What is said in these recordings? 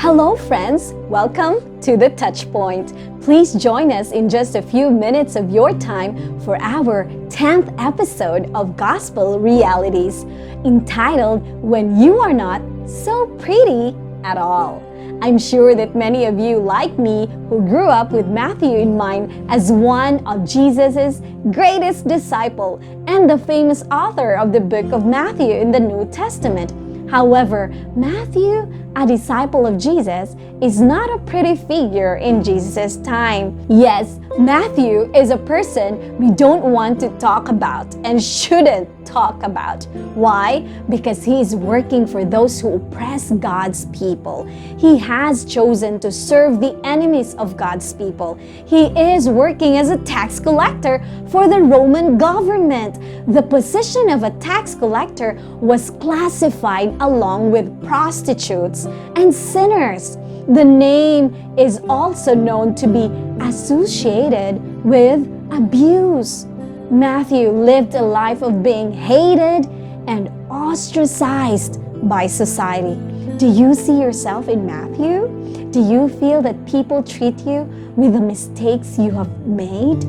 Hello friends, welcome to the Touchpoint. Please join us in just a few minutes of your time for our 10th episode of Gospel Realities, entitled When You Are Not So Pretty at All. I'm sure that many of you, like me, who grew up with Matthew in mind as one of Jesus' greatest disciple and the famous author of the book of Matthew in the New Testament. However, Matthew, a disciple of Jesus, is not a pretty figure in Jesus' time. Yes, Matthew is a person we don't want to talk about and shouldn't talk about. Why? Because he is working for those who oppress God's people. He has chosen to serve the enemies of God's people. He is working as a tax collector for the Roman government. The position of a tax collector was classified along with prostitutes and sinners. The name is also known to be associated with abuse. Matthew lived a life of being hated and ostracized by society. Do you see yourself in Matthew? Do you feel that people treat you with the mistakes you have made?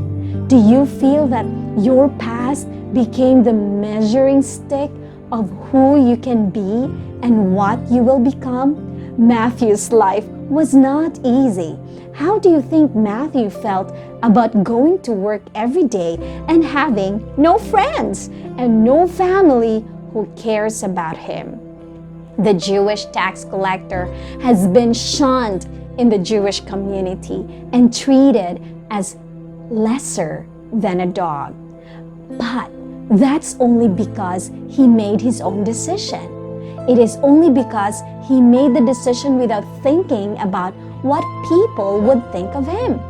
Do you feel that your past became the measuring stick of who you can be and what you will become? Matthew's life was not easy. How do you think Matthew felt about going to work every day and having no friends and no family who cares about him? The Jewish tax collector has been shunned in the Jewish community and treated as lesser than a dog. But that's only because he made his own decision. It is only because he made the decision without thinking about what people would think of him.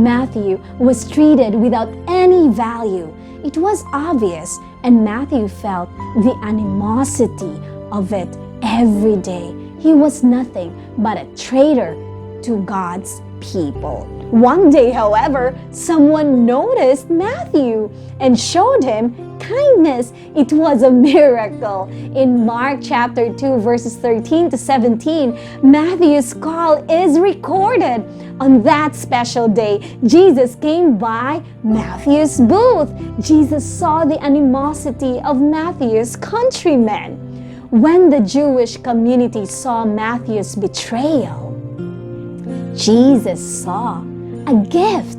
Matthew was treated without any value. It was obvious, and Matthew felt the animosity of it every day. He was nothing but a traitor to God's people. One day, however, someone noticed Matthew and showed him kindness. It was a miracle. In Mark chapter 2, verses 13 to 17, Matthew's call is recorded. On that special day, Jesus came by Matthew's booth. Jesus saw the animosity of Matthew's countrymen. When the Jewish community saw Matthew's betrayal, Jesus saw a gift.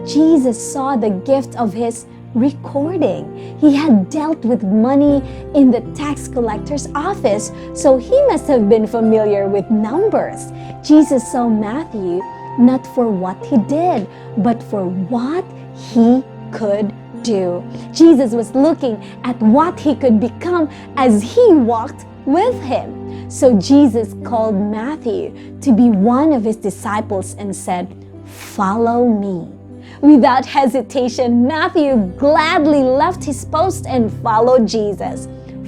Jesus saw the gift of his recording. He had dealt with money in the tax collector's office, so he must have been familiar with numbers. Jesus saw Matthew not for what he did, but for what he could do. Jesus was looking at what he could become as he walked with him. So Jesus called Matthew to be one of his disciples and said, "Follow me." Without hesitation, Matthew gladly left his post and followed Jesus.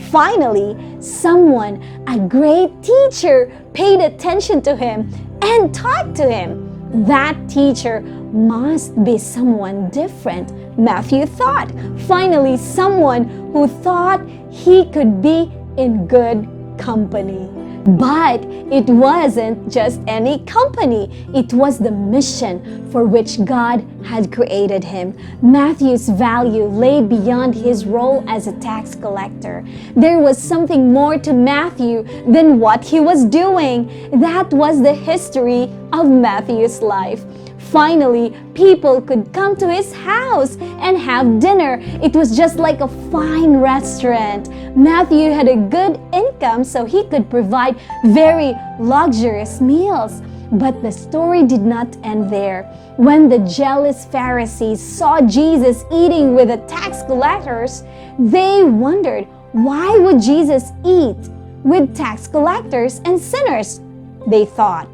Finally, someone, a great teacher, paid attention to him and talked to him. That teacher must be someone different, Matthew thought. Finally, someone who thought he could be in good company. But it wasn't just any company. It was the mission for which God had created him. Matthew's value lay beyond his role as a tax collector. There was something more to Matthew than what he was doing. That was the history of Matthew's life. Finally, people could come to his house and have dinner. It was just like a fine restaurant. Matthew had a good income, so he could provide very luxurious meals. But the story did not end there. When the jealous Pharisees saw Jesus eating with the tax collectors, they wondered, why would Jesus eat with tax collectors and sinners? They thought.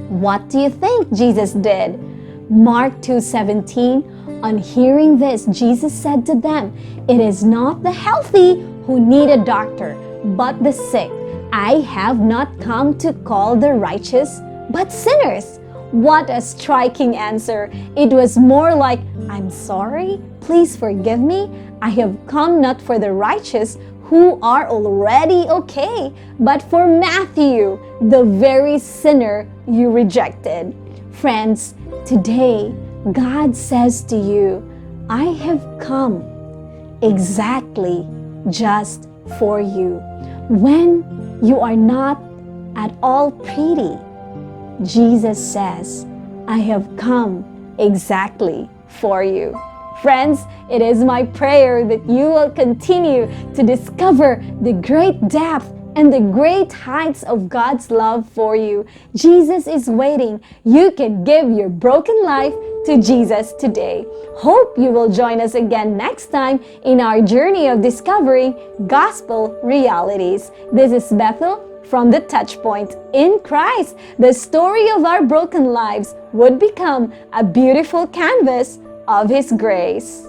What do you think Jesus did? Mark 2:17, on hearing this, Jesus said to them, "It is not the healthy who need a doctor, but the sick. I have not come to call the righteous, but sinners." What a striking answer. It was more like, "I'm sorry, please forgive me. I have come not for the righteous who are already okay, but for Matthew, the very sinner you rejected. Friends, today, God says to you, I have come exactly just for you. When you are not at all pretty, Jesus says, I have come exactly for you. Friends, it is my prayer that you will continue to discover the great depth and the great heights of God's love for you. Jesus is waiting. You can give your broken life to Jesus today. Hope you will join us again next time in our journey of discovering gospel realities. This is Bethel from the Touchpoint. In Christ, the story of our broken lives would become a beautiful canvas of His grace.